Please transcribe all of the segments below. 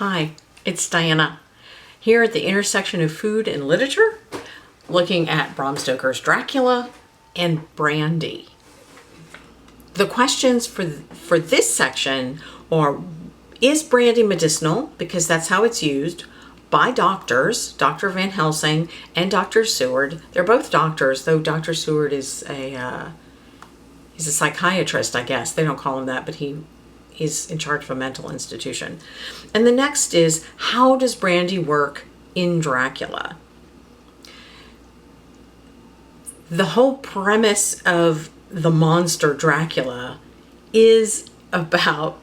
Hi, it's Diana, here at the intersection of food and literature, looking at Bram Stoker's Dracula and Brandy. The questions for this section are, is Brandy medicinal? Because that's how it's used by doctors, Dr. Van Helsing and Dr. Seward. They're both doctors, though Dr. Seward is he's a psychiatrist, I guess. They don't call him that, but he's in charge of a mental institution. And the next is, how does Brandy work in Dracula? The whole premise of the monster Dracula is about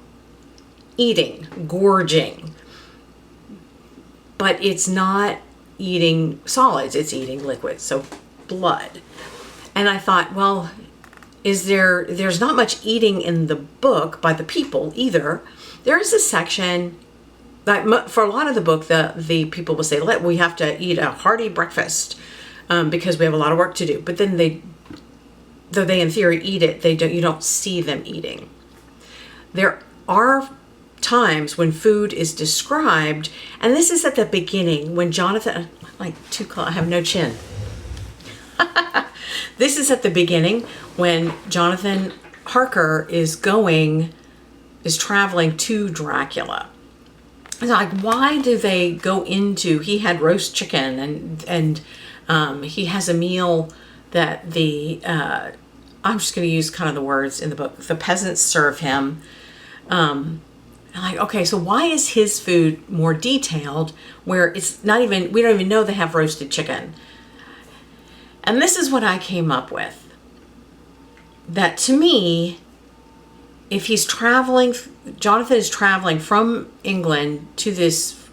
eating, gorging. But it's not eating solids, it's eating liquids, so blood. And I thought, well, there's not much eating in the book by the people either. There is a section that for a lot of the book, the people will say, we have to eat a hearty breakfast because we have a lot of work to do. But then though they in theory eat it, you don't see them eating. There are times when food is described, and this is at the beginning when Jonathan, I have no chin. This is at the beginning when Jonathan Harker is traveling to Dracula. It's like, why do they go into, he had roast chicken and he has a meal that I'm just going to use kind of the words in the book, the peasants serve him. Okay, so why is his food more detailed where it's not even, we don't even know they have roasted chicken? And this is what I came up with. That to me, if he's traveling, Jonathan is traveling from England to this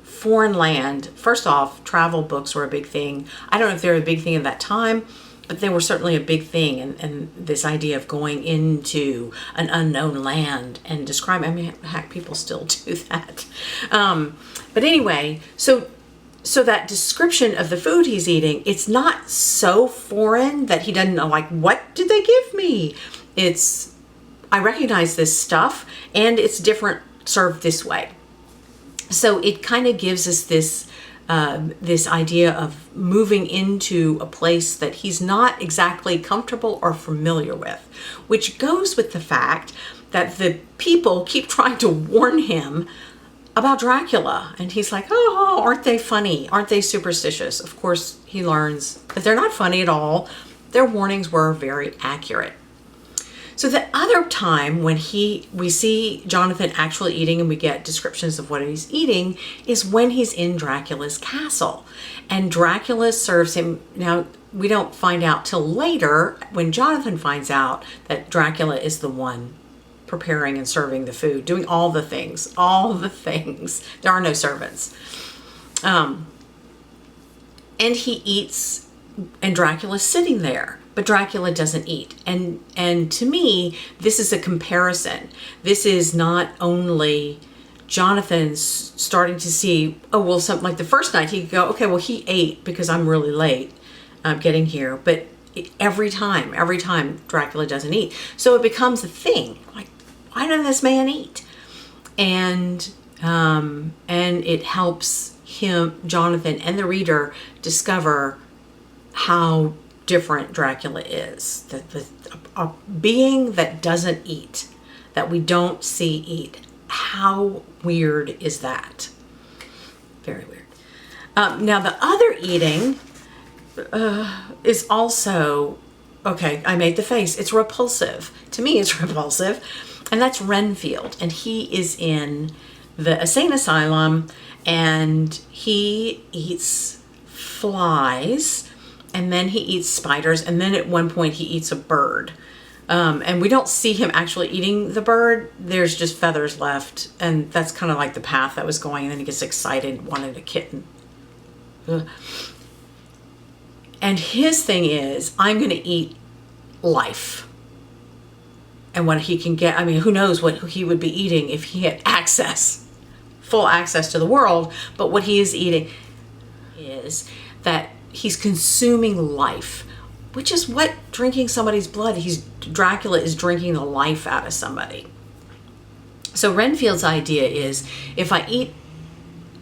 foreign land. First off, travel books were a big thing. I don't know if they were a big thing at that time, but they were certainly a big thing. And this idea of going into an unknown land and describing, I mean, heck, people still do that. But anyway, so that description of the food he's eating, it's not so foreign that he doesn't know, what did they give me? I recognize this stuff, and it's different served this way. So it kind of gives us this idea of moving into a place that he's not exactly comfortable or familiar with, which goes with the fact that the people keep trying to warn him about Dracula. And he's like, oh, aren't they funny? Aren't they superstitious? Of course, he learns that they're not funny at all. Their warnings were very accurate. So the other time when we see Jonathan actually eating and we get descriptions of what he's eating is when he's in Dracula's castle. And Dracula serves him. Now, we don't find out till later when Jonathan finds out that Dracula is the one preparing and serving the food, doing all the things. There are no servants. And he eats, and Dracula's sitting there, but Dracula doesn't eat. And to me, this is a comparison. This is not only Jonathan's starting to see, something like the first night he could go, okay, well, he ate because I'm really late getting here. But every time Dracula doesn't eat. So it becomes a thing. Why doesn't this man eat? And it helps Jonathan and the reader discover how different Dracula is. A being that doesn't eat, that we don't see eat. How weird is that? Very weird. Now the other eating is also, okay, I made the face. It's repulsive. To me, it's repulsive. And that's Renfield. And he is in the insane asylum and he eats flies and then he eats spiders. And then at one point he eats a bird. And we don't see him actually eating the bird. There's just feathers left. And that's kind of like the path that was going. And then he gets excited, wanted a kitten. Ugh. And his thing is, I'm going to eat life. And what he can get, who knows what he would be eating if he had full access to the world. But what he is eating is that he's consuming life, which is what drinking somebody's blood, Dracula is drinking the life out of somebody. So Renfield's idea is, if I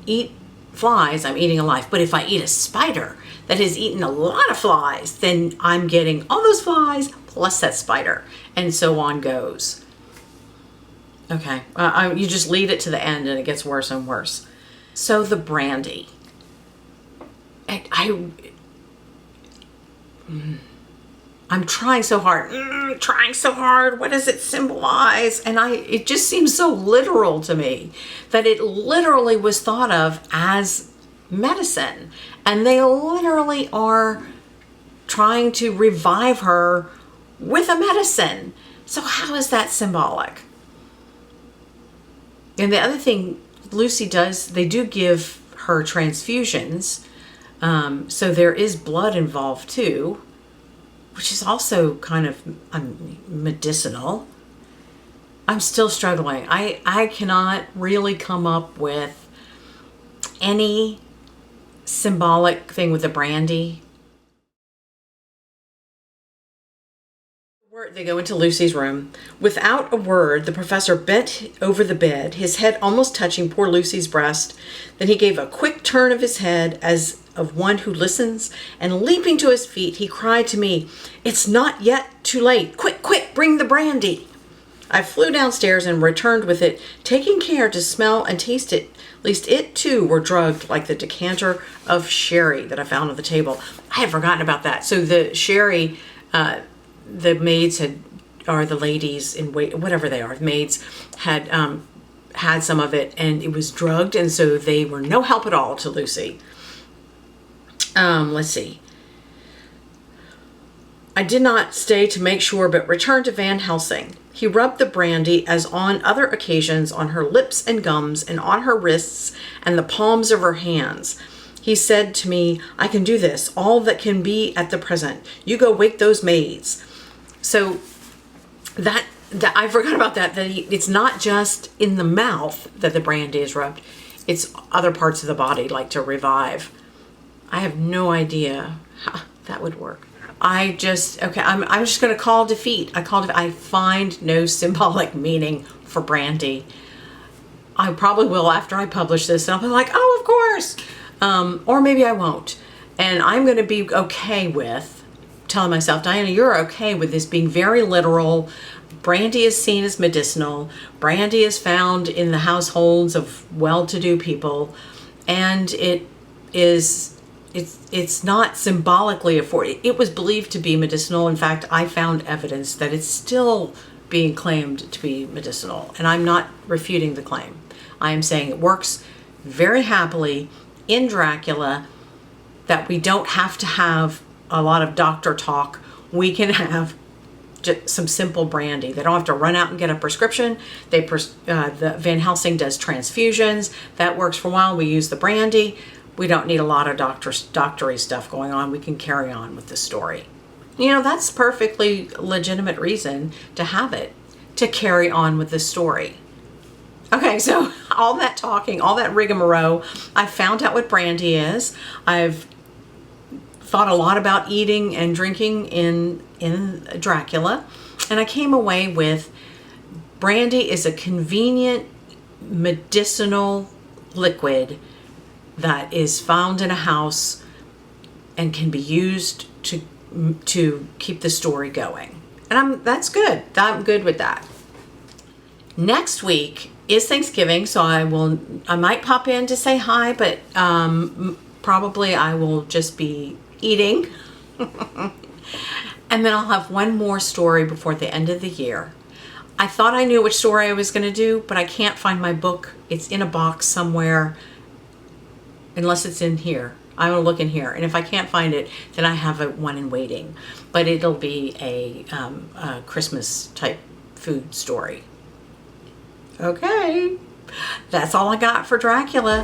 eat flies, I'm eating a life. But if I eat a spider that has eaten a lot of flies, then I'm getting all those flies plus that spider, and so on goes. Okay, you just lead it to the end and it gets worse and worse. So the brandy. I'm trying so hard. What does it symbolize? And it just seems so literal to me that it literally was thought of as medicine. And they literally are trying to revive her with a medicine. So how is that symbolic? And the other thing Lucy does, they do give her transfusions. So there is blood involved too, which is also kind of medicinal. I'm still struggling. I cannot really come up with any symbolic thing with the brandy. They go into Lucy's room. Without a word, the professor bent over the bed, his head almost touching poor Lucy's breast. Then he gave a quick turn of his head as of one who listens, and leaping to his feet, he cried to me, "It's not yet too late. Quick, quick, bring the brandy." I flew downstairs and returned with it, taking care to smell and taste it, lest it too were drugged like the decanter of sherry that I found on the table. I had forgotten about that. So the sherry, the maids or the ladies in wait, whatever they are, the maids had had some of it, and it was drugged, and so they were no help at all to Lucy. Let's see. I did not stay to make sure, but returned to Van Helsing. He rubbed the brandy, as on other occasions, on her lips and gums, and on her wrists and the palms of her hands. He said to me, "I can do this, all that can be at the present. You go wake those maids." So that I forgot about that it's not just in the mouth that the brandy is rubbed. It's other parts of the body, like to revive. I have no idea how that would work. I'm just going to call defeat. I find no symbolic meaning for brandy. I probably will after I publish this, and I'll be like, oh, of course. Or maybe I won't. And I'm going to be okay with telling myself, Diana, you're okay with this being very literal. Brandy is seen as medicinal. Brandy is found in the households of well-to-do people. And it's not symbolically afforded. It was believed to be medicinal. In fact, I found evidence that it's still being claimed to be medicinal. And I'm not refuting the claim. I am saying it works very happily in Dracula, that we don't have to have a lot of doctor talk. We can have just some simple brandy. They don't have to run out and get a prescription. The Van Helsing does transfusions. That works for a while. We use the brandy. We don't need a lot of doctory stuff going on. We can carry on with the story. That's perfectly legitimate reason to have it, to carry on with the story. Okay, so all that talking, all that rigmarole, I found out what brandy is. I've thought a lot about eating and drinking in Dracula, and I came away with brandy is a convenient medicinal liquid that is found in a house and can be used to keep the story going. And that's good. I'm good with that. Next week is Thanksgiving, so I might pop in to say hi, but probably I will just be eating. And then I'll have one more story before the end of the year. I thought I knew which story I was going to do, but I can't find my book. It's in a box somewhere, unless it's in here. I will look in here, and if I can't find it, then I have one in waiting. But it'll be a Christmas type food story. Okay, that's all I got for Dracula.